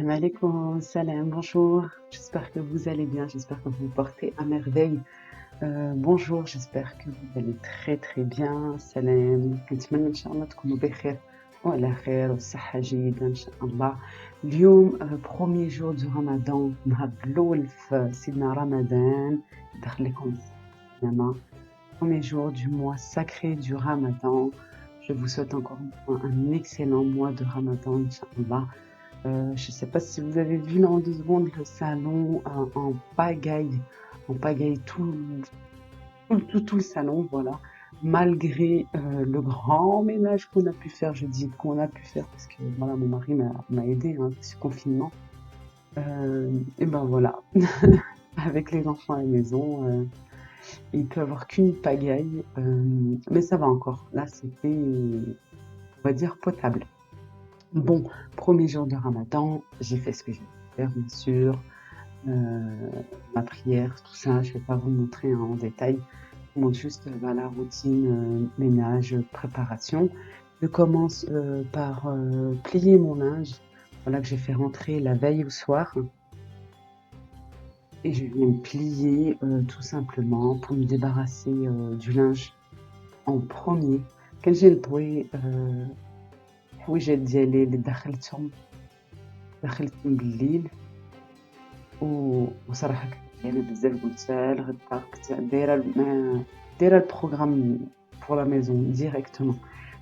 Salam alaikum, salam, bonjour. J'espère que vous allez bien, j'espère que vous vous portez à merveille. bonjour, j'espère que vous allez très très bien. Salam, كنتمنى إن شاء الله تكونوا بخير وعلى خير والصحة جيدة إن شاء الله. اليوم premier jour du Ramadan، نهار الأول في سيدنا رمضان، داخل لكم السلامة. Premier jour du mois sacré du Ramadan. Je vous souhaite encore une fois un excellent mois de Ramadan, Inch'Allah. Je ne sais pas si vous avez vu là en 2 secondes le salon en pagaille tout le salon, voilà. Malgré le grand ménage qu'on a pu faire, je dis qu'on a pu faire parce que voilà, mon mari m'a aidé hein, ce confinement. Et ben voilà, avec les enfants à la maison, il peut y avoir qu'une pagaille, mais ça va encore. Là, c'était, on va dire, potable. Bon, premier jour de Ramadan, j'ai fait ce que j'ai à faire, bien sûr. Ma prière, tout ça, je vais pas vous montrer hein, en détail. Je vous montre juste la routine, ménage, préparation. Je commence par plier mon linge, voilà que j'ai fait rentrer la veille au soir. Et je viens me plier tout simplement pour me débarrasser du linge en premier. كان جاي نطوي الحويجات ديالي اللي دخلتهم بالليل وصراحة كنت بزاف قلت الغدا كنت دايرة البروغرام pour la maison directement.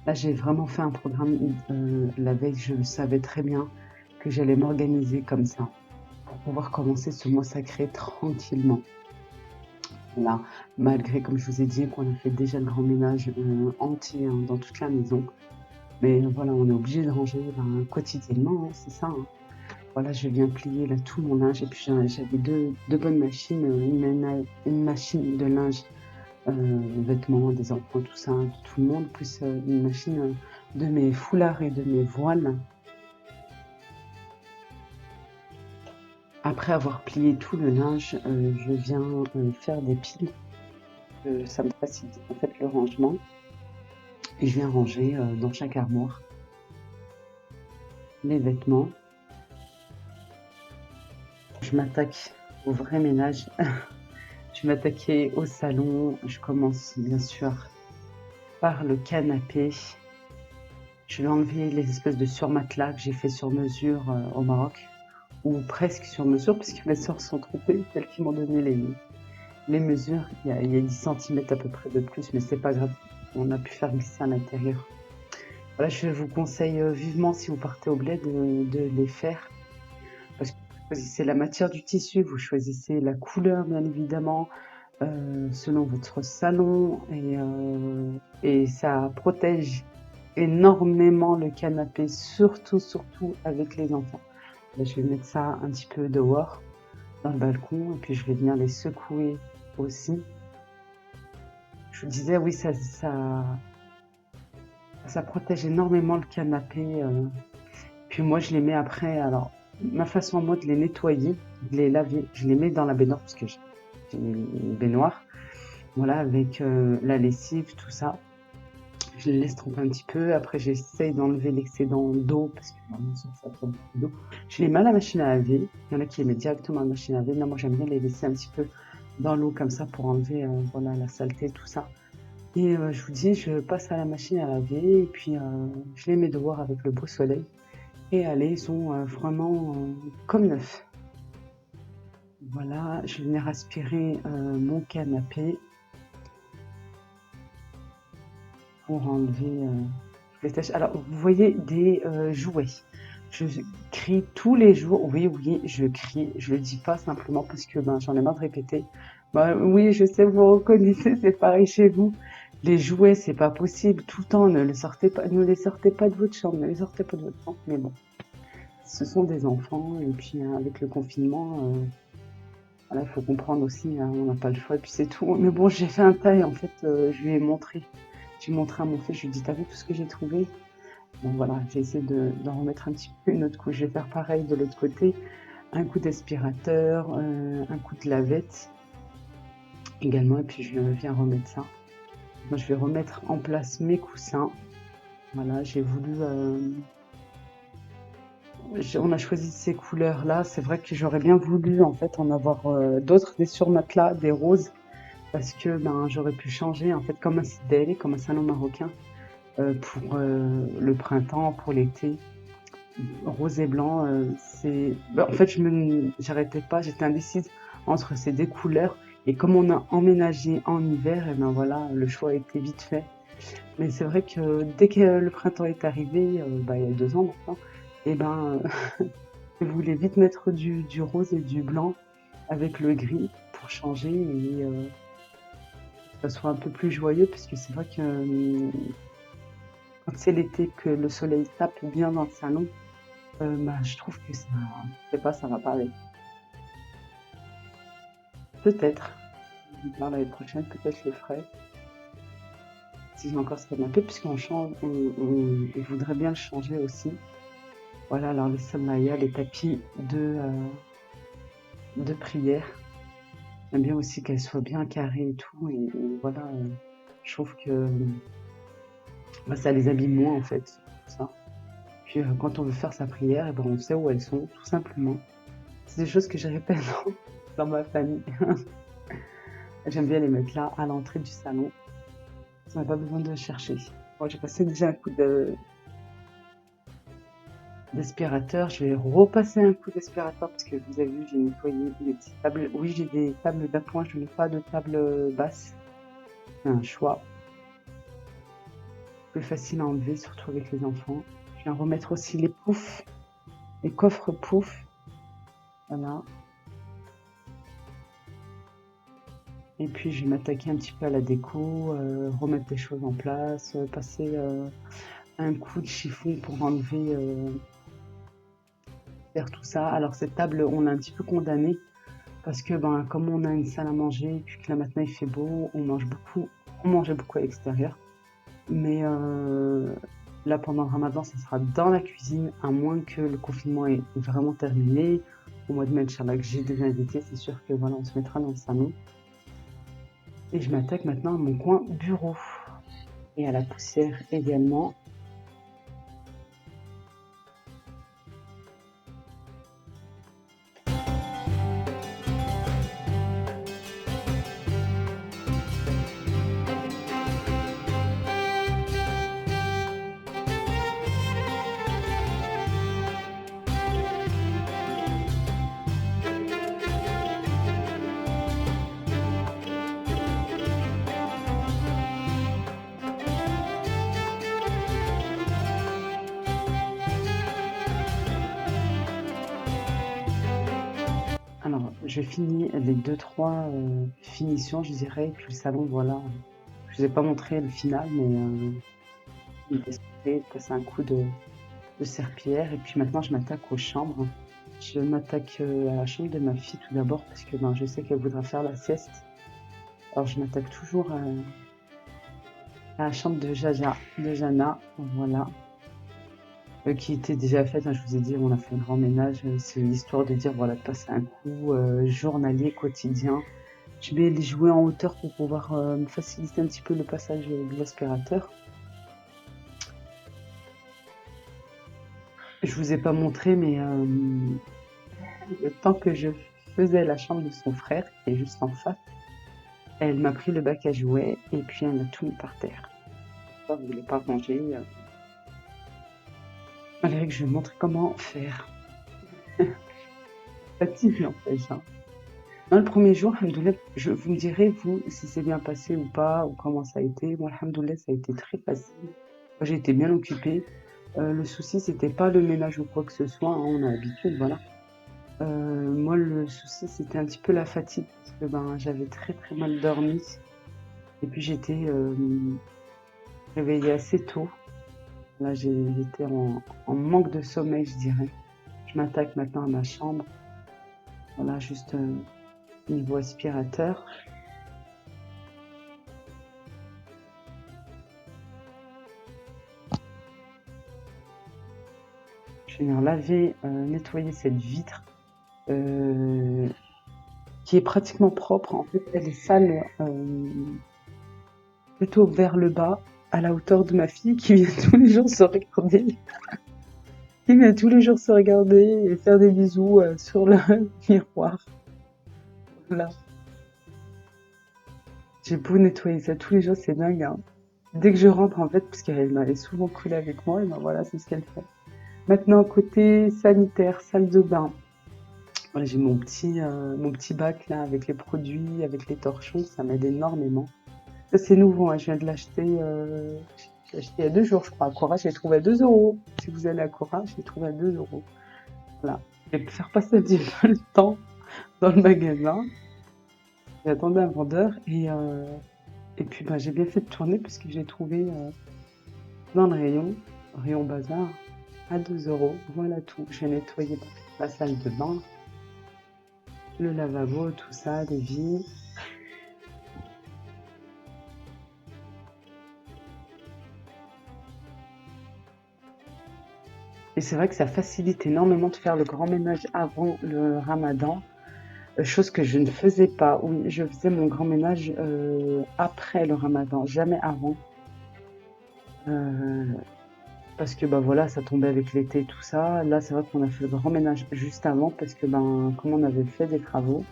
Là, j'ai vraiment fait un programme la veille, je savais très bien que j'allais m'organiser comme ça pour pouvoir commencer ce mois sacré tranquillement. Là, malgré, comme je vous ai dit, qu'on a fait déjà le grand ménage entier hein, dans toute la maison. Mais voilà, on est obligé de ranger quotidiennement, hein, c'est ça. Hein. Voilà, je viens plier là tout mon linge et puis j'avais deux bonnes machines, une machine de linge, vêtements des enfants, tout ça, de tout le monde, plus une machine de mes foulards et de mes voiles. Après avoir plié tout le linge, je viens faire des piles. Ça me facilite en fait le rangement. Et je viens ranger dans chaque armoire les vêtements. Je m'attaque au vrai ménage. Je vais m'attaquer au salon. Je commence bien sûr par le canapé. Je vais enlever les espèces de surmatelas que j'ai fait sur mesure au Maroc. Ou presque sur mesure, puisque mes sœurs sont trompées, celles qui m'ont donné les mesures. Il y a 10 cm à peu près de plus, mais c'est pas grave. On a pu faire glisser à l'intérieur. Voilà, je vous conseille vivement, si vous partez au bled, de les faire. Parce que vous choisissez la matière du tissu, vous choisissez la couleur, bien évidemment, selon votre salon. Et ça protège énormément le canapé, surtout avec les enfants. Là, je vais mettre ça un petit peu dehors, dans le balcon, et puis je vais venir les secouer aussi. Je vous disais, oui, ça protège énormément le canapé. Puis moi, je les mets après. Alors, ma façon à moi de les nettoyer, de les laver, je les mets dans la baignoire parce que j'ai une baignoire. Voilà, avec la lessive, tout ça. Je les laisse tremper un petit peu. Après, j'essaye d'enlever l'excédent d'eau parce que vraiment, ça prend beaucoup d'eau. Je les mets à la machine à laver. Il y en a qui les mettent directement à la machine à laver. Non, moi, j'aime bien les laisser un petit peu dans l'eau comme ça pour enlever voilà, la saleté, tout ça. Et je vous dis, je passe à la machine à laver et puis je les mets dehors avec le beau soleil. Et allez, ils sont vraiment comme neufs. Voilà, je vais venir aspirer mon canapé pour enlever les taches. Alors, vous voyez des jouets. Je crie tous les jours. Oui, je crie. Je le dis pas simplement parce que j'en ai marre de répéter. Bah, oui, je sais, vous reconnaissez, c'est pareil chez vous. Les jouets, c'est pas possible. Tout le temps, ne les sortez pas de votre chambre, ne les sortez pas de votre chambre. Mais bon, ce sont des enfants et puis avec le confinement, voilà, il faut comprendre aussi, hein, on n'a pas le choix et puis c'est tout. Mais bon, j'ai fait un taille en fait, je lui ai montré. J'ai montré à mon fils, je lui ai dit, t'as vu tout ce que j'ai trouvé? Bon voilà, j'ai essayé d'en remettre un petit peu une autre couche. Je vais faire pareil de l'autre côté. Un coup d'aspirateur, un coup de lavette également et puis je viens remettre ça. Moi, je vais remettre en place mes coussins. Voilà, j'ai voulu On a choisi ces couleurs-là. C'est vrai que j'aurais bien voulu en fait en avoir d'autres, des surmatelas, des roses, parce que ben j'aurais pu changer en fait comme un sidéré, comme un salon marocain pour le printemps, pour l'été. Rose et blanc, c'est bah, en fait j'arrêtais pas, j'étais indécise entre ces 2 couleurs et comme on a emménagé en hiver et ben voilà, le choix a été vite fait. Mais c'est vrai que dès que le printemps est arrivé, bah, il y a 2 ans maintenant et ben, je voulais vite mettre du rose et du blanc avec le gris pour changer et que ça soit un peu plus joyeux puisque c'est vrai que, quand c'est l'été que le soleil tape bien dans le salon, bah, je trouve que ça je sais pas, ça va pas avec. Peut-être, je vous parle l'année prochaine, peut-être je le ferai, si j'ai encore ce canapé, puisqu'on change, on voudrait bien le changer aussi. Voilà, alors les samaya, les tapis de prière. J'aime bien aussi qu'elles soient bien carrées et tout, et voilà, je trouve que bah, ça les abîme moins en fait, ça. Puis quand on veut faire sa prière, et ben, on sait où elles sont, tout simplement. C'est des choses que je répète dans ma famille. J'aime bien les mettre là, à l'entrée du salon. On n'a pas besoin de chercher. Moi, j'ai passé déjà un coup d'aspirateur. Je vais repasser un coup d'aspirateur parce que vous avez vu, j'ai nettoyé les petites tables. Oui, j'ai des tables d'appoint, je n'ai pas de table basse. C'est un choix. Plus facile à enlever, surtout avec les enfants. Je viens remettre aussi les poufs, les coffres poufs. Voilà. Et puis, je vais m'attaquer un petit peu à la déco, remettre des choses en place, passer un coup de chiffon pour enlever faire tout ça. Alors cette table, on l'a un petit peu condamnée parce que ben, comme on a une salle à manger, et puis que là maintenant il fait beau, on mangeait beaucoup à l'extérieur. Mais là pendant le ramadan, ça sera dans la cuisine, à moins que le confinement est vraiment terminé. Au mois de mai, Inch'Allah, que j'ai des invités, c'est sûr que voilà, on se mettra dans le salon. Et je m'attaque maintenant à mon coin bureau et à la poussière également. Alors, je finis les deux trois finitions, je dirais, et puis le salon, voilà. Je vous ai pas montré le final, mais il est spray, de passer un coup de serpillière, et puis maintenant je m'attaque aux chambres. Je m'attaque à la chambre de ma fille tout d'abord, parce que ben, je sais qu'elle voudra faire la sieste. Alors je m'attaque toujours à la chambre de Jaja, de Jana, voilà. Qui était déjà faite, hein, je vous ai dit, on a fait un grand ménage, c'est l'histoire de dire, voilà, de passer un coup journalier, quotidien. Je vais les jouer en hauteur pour pouvoir me faciliter un petit peu le passage de l'aspirateur. Je vous ai pas montré, mais le temps que je faisais la chambre de son frère, qui est juste en face, elle m'a pris le bac à jouets et puis elle a tout mis par terre. Elle ne voulait pas ranger, malgré que je lui ai montré comment faire. Fatigue n'empêche, hein. Dans le premier jour, alhamdoulilah, vous me direz, vous, si c'est bien passé ou pas, ou comment ça a été. Moi, alhamdoulilah, ça a été très facile. Moi, j'ai été bien occupée. Le souci, c'était pas le ménage ou quoi que ce soit, hein, on a l'habitude, voilà. Moi, le souci, c'était un petit peu la fatigue, parce que ben, j'avais très très mal dormi. Et puis, j'étais réveillée assez tôt. Là, j'étais en manque de sommeil, je dirais. Je m'attaque maintenant à ma chambre. Voilà, juste niveau aspirateur. Je vais venir laver, nettoyer cette vitre qui est pratiquement propre. En fait, elle est sale plutôt vers le bas, à la hauteur de ma fille qui vient tous les jours se regarder. qui vient tous les jours se regarder et faire des bisous sur le miroir. Voilà. J'ai beau nettoyer ça tous les jours, c'est dingue, hein. Dès que je rentre, en fait, parce qu'elle m'avait souvent collé avec moi, et ben voilà, c'est ce qu'elle fait. Maintenant, côté sanitaire, salle de bain. Voilà, j'ai mon petit bac là avec les produits, avec les torchons, ça m'aide énormément. Ça, c'est nouveau, hein, je viens de l'acheter, je l'ai acheté il y a 2 jours, je crois. À Cora, je l'ai trouvé à 2 euros. Si vous allez à Cora, je l'ai trouvé à 2 euros. Voilà. Je vais faire passer un petit peu le temps dans le magasin. J'attendais un vendeur et puis bah, j'ai bien fait de tourner parce que j'ai trouvé dans le rayon bazar, à 2 euros. Voilà tout. J'ai nettoyé la salle de bain, le lavabo, tout ça, l'évier. Et c'est vrai que ça facilite énormément de faire le grand ménage avant le ramadan, chose que je ne faisais pas. Oui, je faisais mon grand ménage après le ramadan, jamais avant. Euh, Parce que bah voilà, ça tombait avec l'été et tout ça. Là, c'est vrai qu'on a fait le grand ménage juste avant parce que ben comme on avait fait des travaux,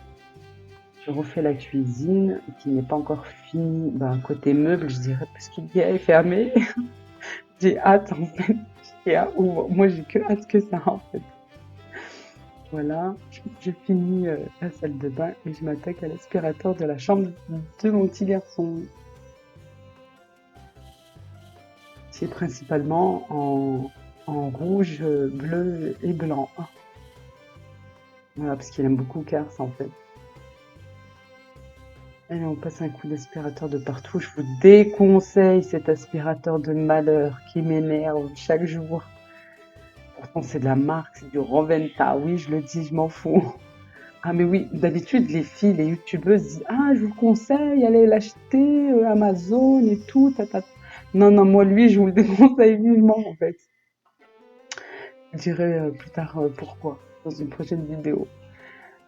je refais la cuisine qui n'est pas encore finie. Ben, côté meubles, je dirais parce qu'il est fermé. J'ai hâte en fait. Moi, j'ai que hâte que ça en fait. Voilà, je finis la salle de bain et je m'attaque à l'aspirateur de la chambre de mon petit garçon. C'est principalement en rouge, bleu et blanc. Voilà, parce qu'il aime beaucoup Cars en fait. Allez, on passe un coup d'aspirateur de partout. Je vous déconseille cet aspirateur de malheur qui m'énerve chaque jour. Pourtant, c'est de la marque, c'est du Roventa. Oui, je le dis, je m'en fous. Ah, mais oui, d'habitude, les filles, les youtubeuses disent: Ah, je vous conseille, allez l'acheter, Amazon et tout. Non, non, moi, lui, je vous le déconseille vivement, en fait. Je dirai plus tard pourquoi, dans une prochaine vidéo.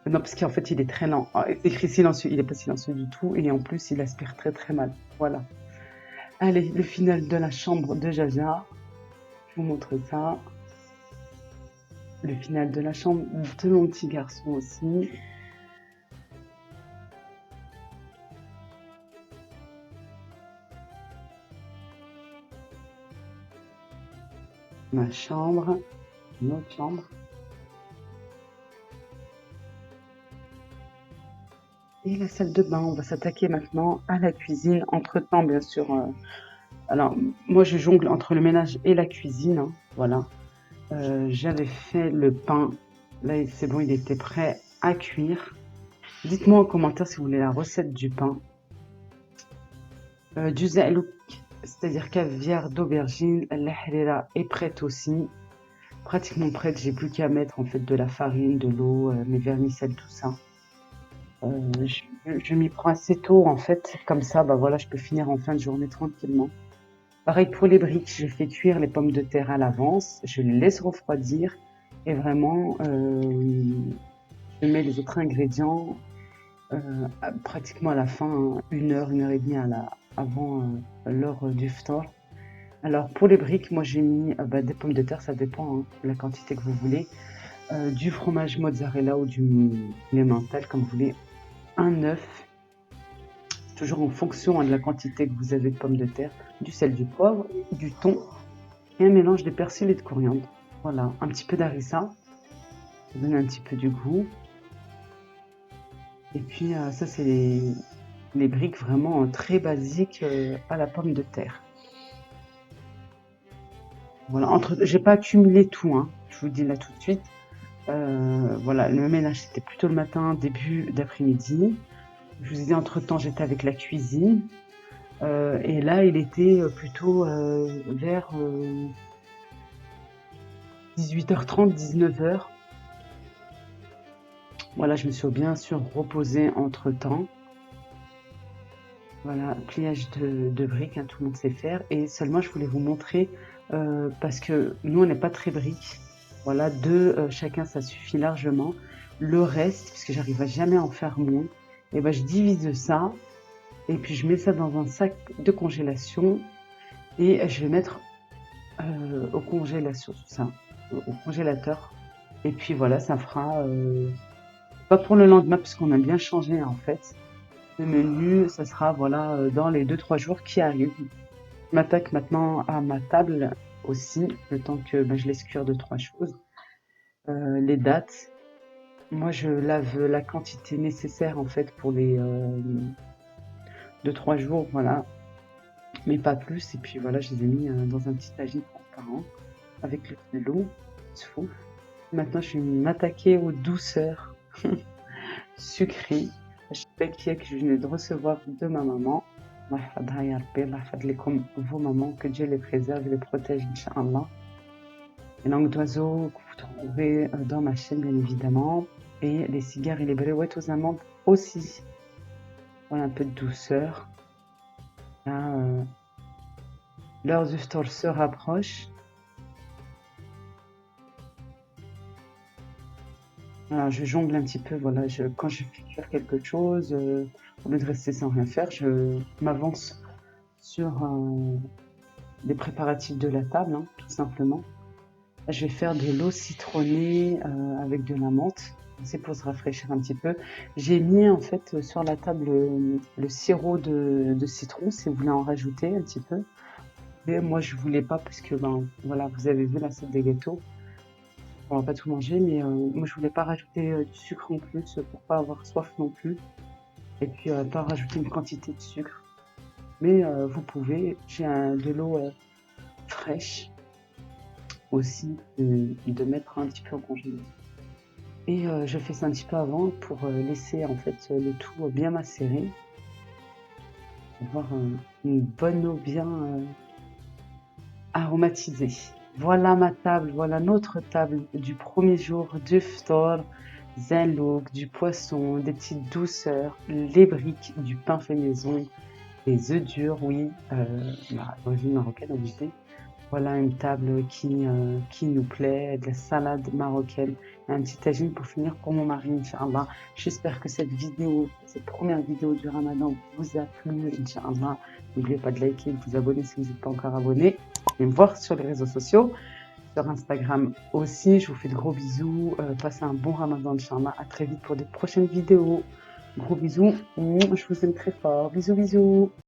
Non, parce qu'en fait, il est très lent. Ah, c'est écrit silencieux, il est pas silencieux du tout. Et en plus, il aspire très très mal. Voilà. Allez, le final de la chambre de Jaja. Je vous montre ça. Le final de la chambre de mon petit garçon aussi. Ma chambre, notre chambre. Et la salle de bain, on va s'attaquer maintenant à la cuisine. Entre-temps, bien sûr, alors moi je jongle entre le ménage et la cuisine, hein, voilà. J'avais fait le pain. Là, c'est bon, il était prêt à cuire. Dites-moi en commentaire si vous voulez la recette du pain. Du za'louk, c'est-à-dire caviar d'aubergine. La harira est prête aussi. Pratiquement prête, j'ai plus qu'à mettre en fait de la farine, de l'eau, mes vermicelles, tout ça. Je m'y prends assez tôt en fait, comme ça, bah voilà, je peux finir en fin de journée tranquillement. Pareil pour les briques, je fais cuire les pommes de terre à l'avance, je les laisse refroidir et vraiment, je mets les autres ingrédients pratiquement à la fin, hein, 1 heure et demie avant l'heure du ftar. Alors pour les briques, moi j'ai mis bah, des pommes de terre, ça dépend hein, de la quantité que vous voulez, du fromage mozzarella ou du emmental comme vous voulez, un œuf, toujours en fonction hein, de la quantité que vous avez de pommes de terre, du sel, du poivre, du thon et un mélange de persil et de coriandre. Voilà, un petit peu d'harissa, ça donne un petit peu du goût. Et puis ça c'est les briques vraiment très basiques à la pomme de terre. Voilà, j'ai pas accumulé tout, hein, je vous le dis là tout de suite. Voilà, le ménage c'était plutôt le matin, début d'après-midi. Je vous ai dit entre-temps j'étais avec la cuisine. Et là il était plutôt vers 18h30, 19h. Voilà, je me suis bien sûr reposée entre-temps. Voilà, pliage de briques, hein, tout le monde sait faire. Et seulement, je voulais vous montrer, parce que nous, on n'est pas très briques. Voilà, deux, chacun, ça suffit largement. Le reste, parce que j'arriverai jamais à en faire moins, et ben, je divise ça. Et puis, je mets ça dans un sac de congélation. Et je vais mettre au congélation tout ça. au congélateur. Et puis voilà, ça fera pas pour le lendemain puisqu'on a bien changé en fait. Le menu, ça sera voilà dans les 2-3 jours qui arrivent. Je m'attaque maintenant à ma table aussi, le temps que je laisse cuire 2-3 choses. Les dates. Moi, je lave la quantité nécessaire en fait pour les 2-3 jours, voilà, mais pas plus. Et puis voilà, je les ai mis dans un petit tagine transparent avec le l'eau. Maintenant, je vais m'attaquer aux douceurs sucrées. Ashbekia que je venais de recevoir de ma maman. Allah yahfadha ya Rabbi, Allah yahfad lekoum vos mamans, que Dieu les préserve et les protège, Inch'Allah. Les langues d'oiseaux que vous trouverez dans ma chaîne, bien évidemment. Et les cigares et les bréouettes aux amandes aussi. Voilà, un peu de douceur. Là, l'heure du iftar se rapproche. Voilà, je jongle un petit peu, voilà, quand je fais cuire quelque chose, au lieu de rester sans rien faire, je m'avance sur les préparatifs de la table, hein, tout simplement. Là, je vais faire de l'eau citronnée avec de la menthe. C'est pour se rafraîchir un petit peu. J'ai mis en fait sur la table le sirop de citron, si vous voulez en rajouter un petit peu. Mais moi, je voulais pas parce que, voilà, vous avez vu l'assiette des gâteaux. On va pas tout manger, mais moi, je voulais pas rajouter du sucre en plus pour pas avoir soif non plus. Et puis, pas rajouter une quantité de sucre. Mais vous pouvez, j'ai de l'eau fraîche aussi, de mettre un petit peu au congélateur. Et je fais ça un petit peu avant pour laisser en fait le tout bien macérer. Avoir une bonne eau bien aromatisée. Voilà ma table, voilà notre table du premier jour du ftor, zinlouk, du poisson, des petites douceurs, les briques, du pain fait maison, les œufs durs, oui, d'origine marocaine obligé. Voilà une table qui nous plaît, de la salade marocaine, et un petit tagine pour finir pour mon mari, Inch'Allah. J'espère que cette vidéo, cette première vidéo du Ramadan vous a plu, Inch'Allah. N'oubliez pas de liker et de vous abonner si vous n'êtes pas encore abonné. Et me voir sur les réseaux sociaux, sur Instagram aussi. Je vous fais de gros bisous. Passez un bon Ramadan, Inch'Allah. À très vite pour des prochaines vidéos. Gros bisous. Je vous aime très fort. Bisous, bisous.